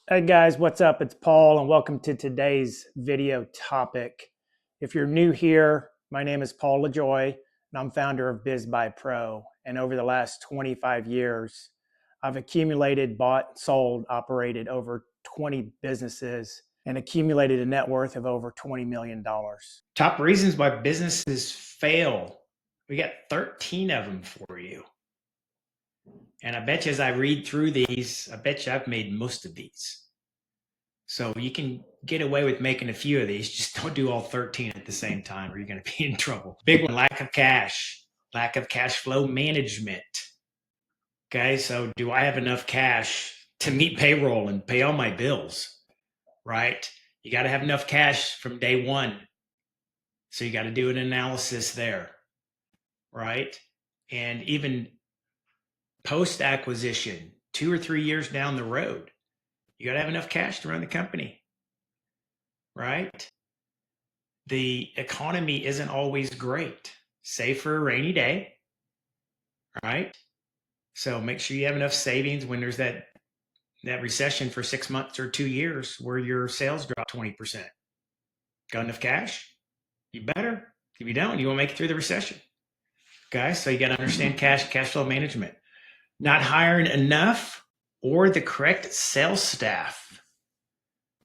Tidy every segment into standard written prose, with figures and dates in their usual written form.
Hey guys, what's up? It's Paul and welcome to today's video topic. If you're new here, my name is Paul Lajoie and I'm founder of Biz by Pro. And over the last 25 years, I've accumulated, bought, sold, operated over 20 businesses and accumulated a net worth of over $20 million. Top reasons why businesses fail. We got 13 of them for you. And I bet you as I read through these, I bet you I've made most of these. So you can get away with making a few of these. Just don't do all 13 at the same time or you're going to be in trouble. Big one, lack of cash flow management. Okay, so do I have enough cash to meet payroll and pay all my bills? Right? You got to have enough cash from day one. So you got to do an analysis there. Right? And even post acquisition, 2 or 3 years down the road, you got to have enough cash to run the company, right? The economy isn't always great, save for a rainy day, right? So make sure you have enough savings when there's that recession for 6 months or 2 years where your sales drop 20%. Got enough cash? You better. If you don't, you won't make it through the recession. Okay, so you got to understand cash flow management. Not hiring enough or the correct sales staff.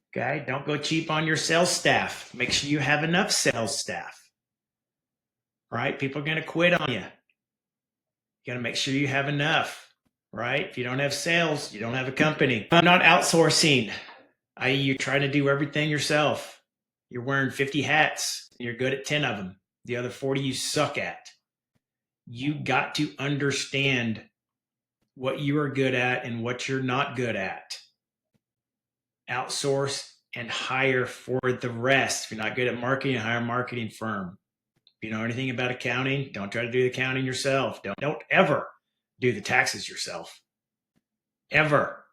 Okay, don't go cheap on your sales staff. Make sure you have enough sales staff. Right? People are going to quit on you. You got to make sure you have enough. Right? If you don't have sales, you don't have a company. I'm not outsourcing, i.e., you're trying to do everything yourself. You're wearing 50 hats and you're good at 10 of them. The other 40 you suck at. You got to understand what you are good at and what you're not good at. Outsource and hire for the rest. If you're not good at marketing, hire a marketing firm. If you know anything about accounting, don't try to do the accounting yourself. Don't ever do the taxes yourself. Ever.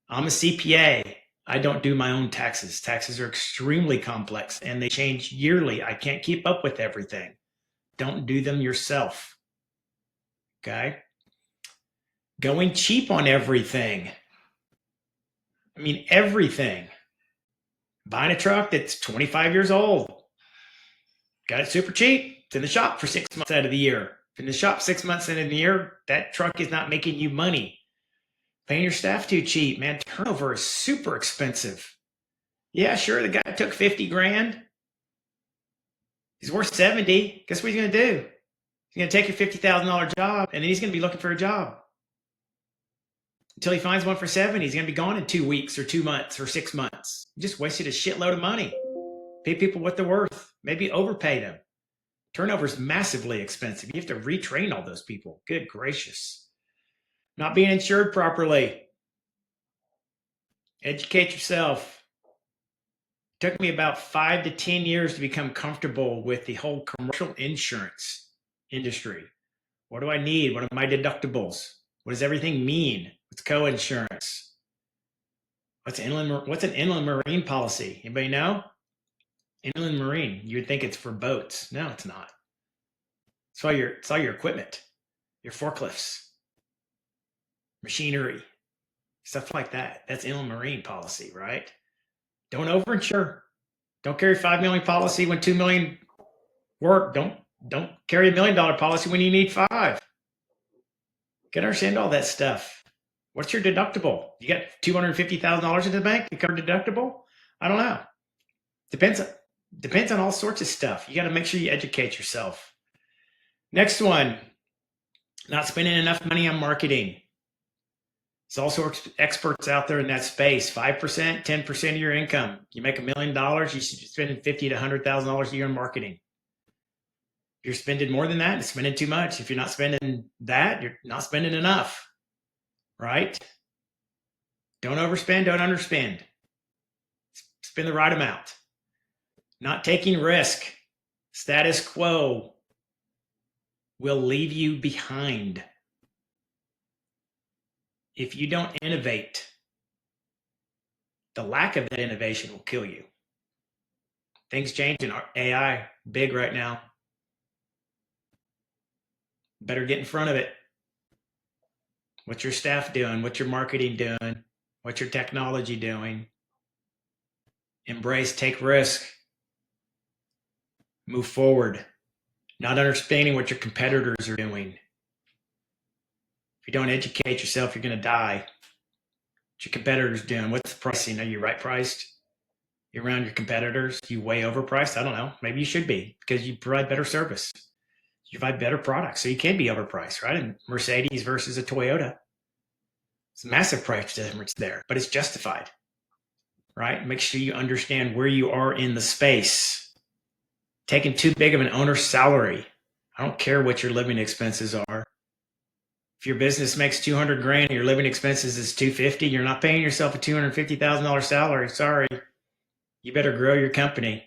I'm a CPA. I don't do my own taxes. Taxes are extremely complex and they change yearly. I can't keep up with everything. Don't do them yourself. Okay? Going cheap on everything. I mean, everything. Buying a truck that's 25 years old. Got it super cheap. It's in the shop for 6 months out of the year. If in the shop 6 months out of the year, that truck is not making you money. Paying your staff too cheap, man. Turnover is super expensive. Yeah, sure, the guy took 50 grand. He's worth 70. Guess what he's going to do? He's going to take your $50,000 job, and then he's going to be looking for a job. Until he finds one for 70, he's going to be gone in 2 weeks or 2 months or 6 months. You just wasted a shitload of money. Pay people what they're worth. Maybe overpay them. Turnover is massively expensive. You have to retrain all those people. Good gracious. Not being insured properly. Educate yourself. It took me about 5 to 10 years to become comfortable with the whole commercial insurance industry. What do I need? What are my deductibles? What does everything mean? What's co-insurance? What's an inland marine policy? Anybody know? Inland marine. You would think it's for boats. No, it's not. It's all your equipment, your forklifts, machinery, stuff like that. That's inland marine policy, right? Don't overinsure. Don't carry 5 million policy when 2 million work. Don't carry $1 million policy when you need 5. You gotta understand all that stuff. What's your deductible? You got $250,000 in the bank to cover deductible? I don't know. Depends on all sorts of stuff. You got to make sure you educate yourself. Next one, not spending enough money on marketing. There's also experts out there in that space. 5%, 10% of your income. You make $1 million, you should be spending $50,000 to $100,000 a year on marketing. If you're spending more than that, it's spending too much. If you're not spending that, you're not spending enough, right? Don't overspend, don't underspend. Spend the right amount. Not taking risk. Status quo will leave you behind. If you don't innovate, the lack of that innovation will kill you. Things changing. AI, big right now. Better get in front of it. What's your staff doing? What's your marketing doing? What's your technology doing? Embrace, take risk, move forward. Not understanding what your competitors are doing. If you don't educate yourself, you're going to die. What your competitors doing? What's the pricing? Are you right priced? You're around your competitors? You way overpriced? I don't know. Maybe you should be, because you provide better service. You provide better products, so you can be overpriced, right? And Mercedes versus a Toyota, it's a massive price difference there, but it's justified, right? Make sure you understand where you are in the space. Taking too big of an owner's salary. I don't care what your living expenses are. If your business makes 200 grand and your living expenses is 250, you're not paying yourself a $250,000 salary. Sorry. You better grow your company. You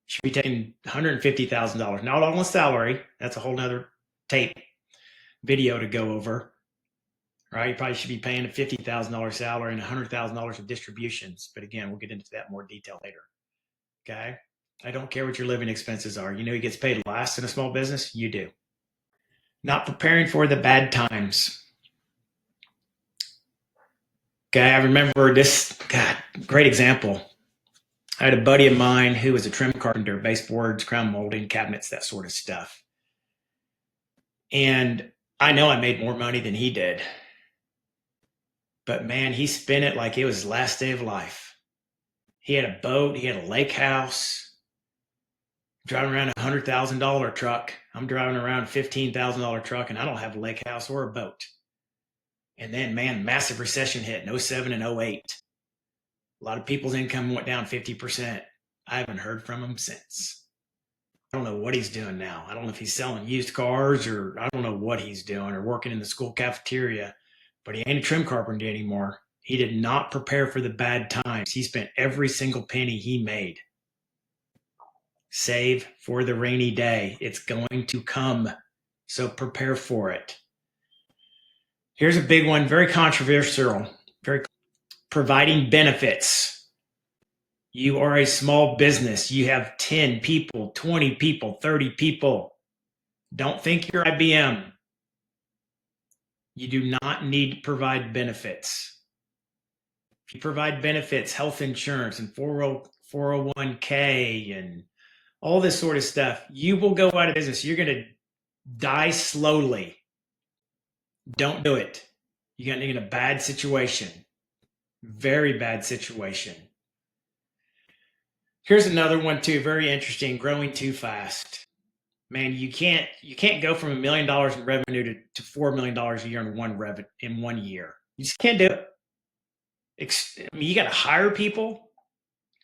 should be taking $150,000, not all on salary. That's a whole nother tape video to go over, right? You probably should be paying a $50,000 salary and $100,000 of distributions. But again, we'll get into that more detail later. Okay. I don't care what your living expenses are. You know who gets paid last in a small business? You do. Not preparing for the bad times. Okay, I remember this, God, great example. I had a buddy of mine who was a trim carpenter, baseboards, crown molding, cabinets, that sort of stuff. And I know I made more money than he did. But man, he spent it like it was his last day of life. He had a boat, he had a lake house, driving around a $100,000 truck. I'm driving around a $15,000 truck, and I don't have a lake house or a boat. And then, man, massive recession hit in 07 and 08. A lot of people's income went down 50%. I haven't heard from him since. I don't know what he's doing now. I don't know if he's selling used cars, or I don't know what he's doing, or working in the school cafeteria, but he ain't a trim carpenter anymore. He did not prepare for the bad times. He spent every single penny he made. Save for the rainy day. It's going to come, so prepare for it. Here's a big one, very controversial, providing benefits. You are a small business. You have 10 people, 20 people, 30 people. Don't think you're IBM. You do not need to provide benefits. If you provide benefits, health insurance and 401k and all this sort of stuff, you will go out of business. You're going to die slowly. Don't do it. You're getting in a bad situation. Very bad situation. Here's another one too, very interesting, growing too fast. Man, you can't go from $1 million in revenue to $4 million a year in 1 year. You just can't do it. I mean, you got to hire people,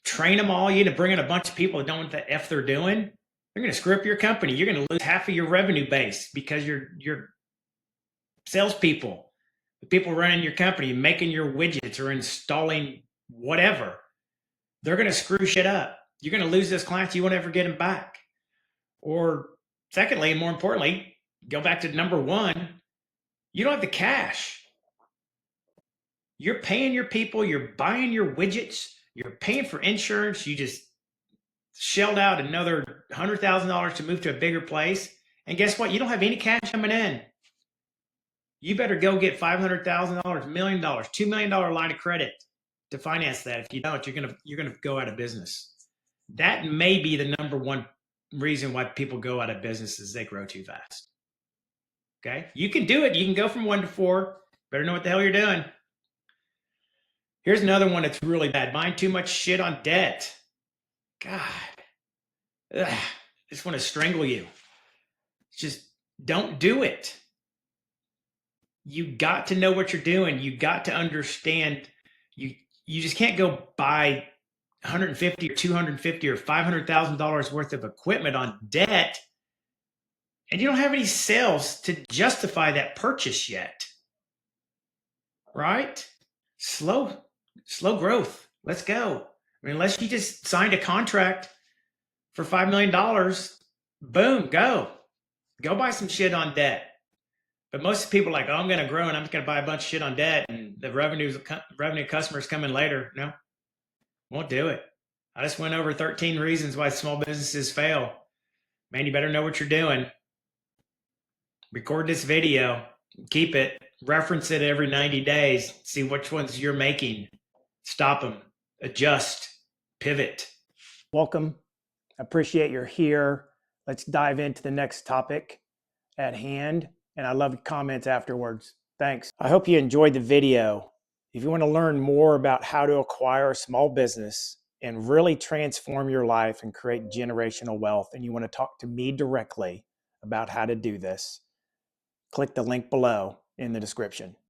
train them all. You got to bring in a bunch of people that don't know what the F they're doing. They're going to screw up your company. You're going to lose half of your revenue base because your salespeople, the people running your company, making your widgets or installing whatever, they're going to screw shit up. You're going to lose those clients. You won't ever get them back. Or secondly, and more importantly, go back to number one, you don't have the cash. You're paying your people, you're buying your widgets, you're paying for insurance, you just shelled out another $100,000 to move to a bigger place. And guess what? You don't have any cash coming in. You better go get $500,000, $1 million, $2 million line of credit to finance that. If you don't, you're gonna go out of business. That may be the number one reason why people go out of business is they grow too fast. Okay, you can do it. You can go from 1 to 4. Better know what the hell you're doing. Here's another one that's really bad. Buying too much shit on debt. God, I just want to strangle you. Just don't do it. You got to know what you're doing. You got to understand. You just can't go buy $150 or $250 or $500,000 worth of equipment on debt, and you don't have any sales to justify that purchase yet. Right? Slow growth. Let's go. I mean, unless you just signed a contract for $5 million, boom, go buy some shit on debt. But most people are like, oh, I'm going to grow and I'm just going to buy a bunch of shit on debt and the revenue customers come in later. No, won't do it. I just went over 13 reasons why small businesses fail. Man, you better know what you're doing. Record this video, keep it, reference it every 90 days, see which ones you're making, stop them, adjust, pivot. Welcome. I appreciate you're here. Let's dive into the next topic at hand. And I love your comments afterwards. Thanks. I hope you enjoyed the video. If you want to learn more about how to acquire a small business and really transform your life and create generational wealth, and you want to talk to me directly about how to do this, click the link below in the description.